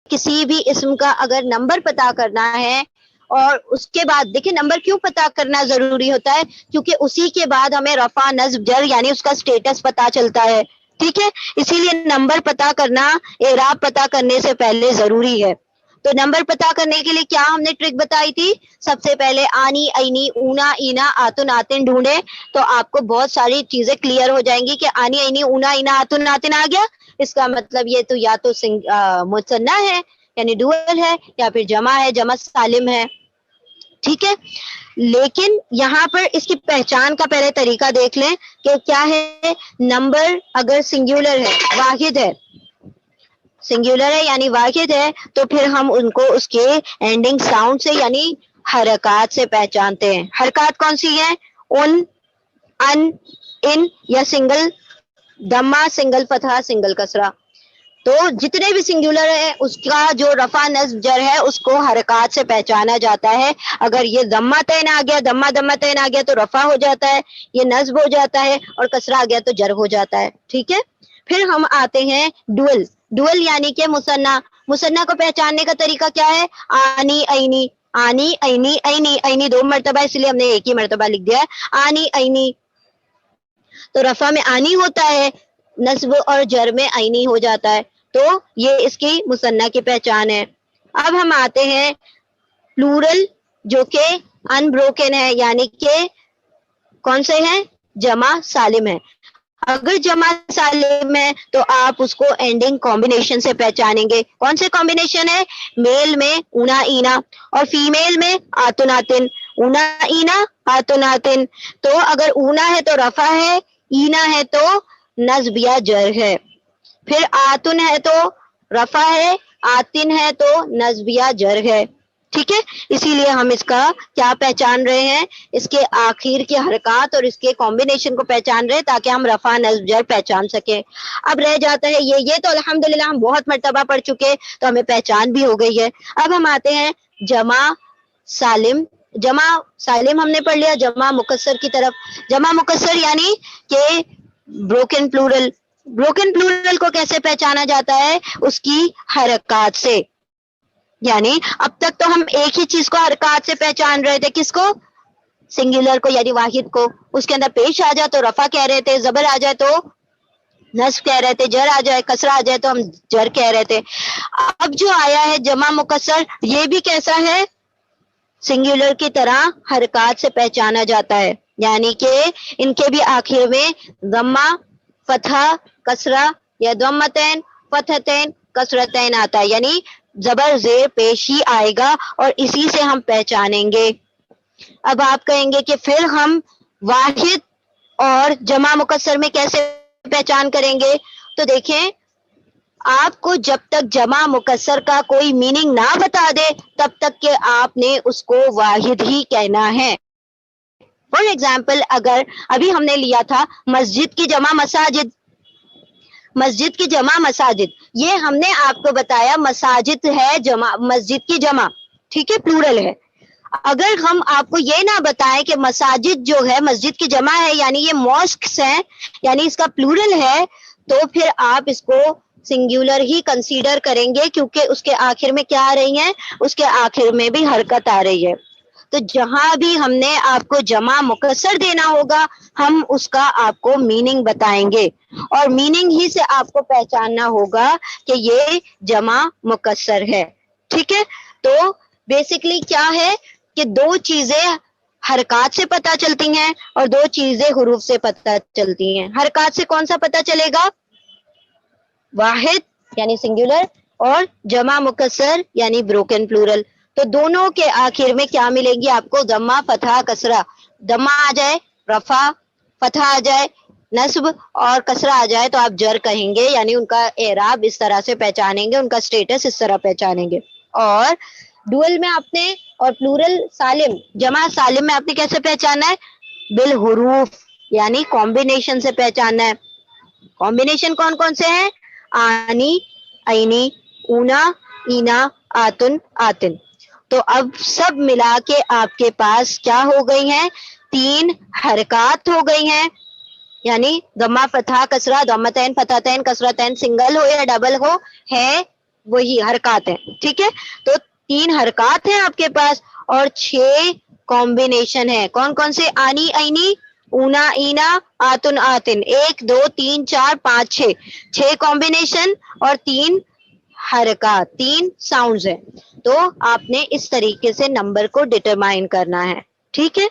کسی بھی اسم کا اگر نمبر پتا کرنا ہے اور اس کے بعد دیکھیں نمبر کیوں پتا کرنا ضروری ہوتا ہے, کیونکہ اسی کے بعد ہمیں رفع نصب جر یعنی اس کا سٹیٹس پتا چلتا ہے. ٹھیک ہے, اسی لیے نمبر پتا کرنا اعراب پتا کرنے سے پہلے ضروری ہے. تو نمبر پتا کرنے کے لیے کیا ہم نے ٹرک بتائی تھی؟ سب سے پہلے آنی اینی اونا اینا آتن آتن ڈھونڈے تو آپ کو بہت ساری چیزیں کلیئر ہو جائیں گی کہ آنی اینی اونا اینا آتن آتن آ گیا, اس کا مطلب یہ تو یا تو مثنیٰ ہے یعنی ڈوئل ہے, یا پھر جمع ہے, جمع سالم ہے. ٹھیک ہے, لیکن یہاں پر اس کی پہچان کا پہلے طریقہ دیکھ لیں کہ کیا ہے. نمبر اگر سنگولر ہے, واحد ہے, سنگولر ہے یعنی واحد ہے, تو پھر ہم ان کو اس کے اینڈنگ ساؤنڈ سے یعنی حرکات سے پہچانتے ہیں. حرکات کون سی ہیں؟ ان, ان یا سنگل دمہ, سنگل فتحہ, سنگل کسرہ. تو جتنے بھی سنگولر ہے اس کا جو رفع نصب جر ہے اس کو حرکات سے پہچانا جاتا ہے. اگر یہ ضمہ تین آ گیا, ضمہ تین آ گیا تو رفع ہو جاتا ہے, یہ نصب ہو جاتا ہے, اور کسرہ آ گیا تو جر ہو جاتا ہے. ٹھیک ہے, پھر ہم آتے ہیں ڈوئل. ڈوئل یعنی کہ مثنیٰ. مثنیٰ کو پہچاننے کا طریقہ کیا ہے؟ آنی اینی, آنی اینی اینی, اینی دو مرتبہ اس لیے ہم نے ایک ہی مرتبہ لکھ دیا ہے آنی اینی. تو رفع میں آنی ہوتا ہے, نصب اور جر میں اینی ہو جاتا ہے. تو یہ اس کی مثنیٰ کی پہچان ہے. اب ہم آتے ہیں پلورل جو کہ ان بروکن ہے, یعنی کہ کون سے ہیں؟ جمع سالم ہے. اگر جمع سالم ہے تو آپ اس کو اینڈنگ کمبینیشن سے پہچانیں گے. کون سے کمبینیشن ہے؟ میل میں اونا اینا اور فیمیل میں آتن آتن. اونا اینا آتن آتن. تو اگر اونا ہے تو رفع ہے, اینا ہے تو نصب یا جر ہے, پھر آتن ہے تو رفع ہے, آتن ہے تو نصب یا جر ہے. ٹھیک ہے, اسی لیے ہم اس کا کیا پہچان رہے ہیں؟ اس کے آخر کے حرکات اور اس کے کمبینیشن کو پہچان رہے تاکہ ہم رفع نصب جر پہچان سکیں. اب رہ جاتا ہے یہ تو الحمدللہ ہم بہت مرتبہ پڑھ چکے تو ہمیں پہچان بھی ہو گئی ہے. اب ہم آتے ہیں جمع سالم. جمع سالم ہم نے پڑھ لیا, جمع مکسر کی طرف. جمع مکسر یعنی کہ بروکن پلورل. بروکن پلورل کو کیسے پہچانا جاتا ہے؟ اس کی حرکات سے. یعنی اب تک تو ہم ایک ہی چیز کو حرکات سے پہچان رہے تھے, کس کو؟ سنگولر کو یعنی واحد کو. اس کے اندر پیش آ جائے تو رفع کہہ رہے تھے, زبر آ جائے تو نصب کہہ رہے تھے, جر آ جائے کسرہ آ جائے تو ہم جر کہہ رہے تھے. اب جو آیا ہے جمع مکسر, یہ بھی کیسا ہے؟ سنگولر کی طرح حرکات سے پہچانا جاتا ہے, یعنی کہ ان کے بھی آخر میں ضمہ, فتحہ, کسرہ یا ضمتین, فتحتین, کسرتین آتا ہے, یعنی زبر زیر پیش ہی آئے گا اور اسی سے ہم پہچانیں گے. اب آپ کہیں گے کہ پھر ہم واحد اور جمع مکسر میں کیسے پہچان کریں گے؟ تو دیکھیں, آپ کو جب تک جمع مکسر کا کوئی میننگ نہ بتا دے تب تک کہ آپ نے اس کو واحد ہی کہنا ہے. فار ایگزامپل اگر ابھی ہم نے لیا تھا مسجد کی جمع مساجد, مسجد کی جمع مساجد, یہ ہم نے آپ کو بتایا مساجد ہے جمع, مسجد کی جمع. ٹھیک ہے, پلورل ہے. اگر ہم آپ کو یہ نہ بتائیں کہ مساجد جو ہے مسجد کی جمع ہے یعنی یہ ماسکس ہیں یعنی اس کا پلورل ہے, تو پھر آپ اس کو سنگولر ہی کنسیڈر کریں گے, کیونکہ اس کے آخر میں کیا آ رہی ہیں؟ اس کے آخر میں بھی حرکت آ رہی ہے. تو جہاں بھی ہم نے آپ کو جمع مکسر دینا ہوگا ہم اس کا آپ کو میننگ بتائیں گے, اور میننگ ہی سے آپ کو پہچاننا ہوگا کہ یہ جمع مکسر ہے. ٹھیک ہے, تو بیسیکلی کیا ہے کہ دو چیزیں حرکات سے پتہ چلتی ہیں اور دو چیزیں حروف سے پتہ چلتی ہیں. حرکات سے کون سا پتہ چلے گا؟ واحد یعنی سنگولر, اور جمع مکسر یعنی بروکن پلورل. تو دونوں کے آخر میں کیا ملے گی آپ کو؟ ضمہ, فتحہ, کسرہ. ضمہ آ جائے رفع, فتحہ آ جائے نصب اور کسرہ آ جائے تو آپ جر کہیں گے, یعنی ان کا اعراب اس طرح سے پہچانیں گے, ان کا سٹیٹس اس طرح پہچانیں گے. اور ڈوئل میں آپ نے, اور پلورل سالم جمع سالم میں آپ نے کیسے پہچانا ہے؟ بالحروف یعنی کمبینیشن سے پہچاننا ہے. کمبینیشن کون کون سے ہیں؟ آنی اینی اونا اینا آتن آتن. تو اب سب ملا کے آپ کے پاس کیا ہو گئی ہیں؟ 3 حرکات ہو گئی ہیں, یعنی ضمہ, فتحہ, کسرہ, ضمتین, فتحتین, کسرتین, سنگل ہو یا ڈبل ہو ہے وہی حرکات ہیں. ٹھیک ہے, تو 3 حرکات ہیں آپ کے پاس اور 6 کمبینیشن ہے. کون کون سے؟ آنی اینی, اونا اینا, آتن آتن. 1 2 3 4 5 6, 6 کمبینیشن اور 3 حرکات, 3 ساؤنڈز ہیں. تو آپ نے اس طریقے سے نمبر کو ڈٹرمائن کرنا ہے. ٹھیک ہے,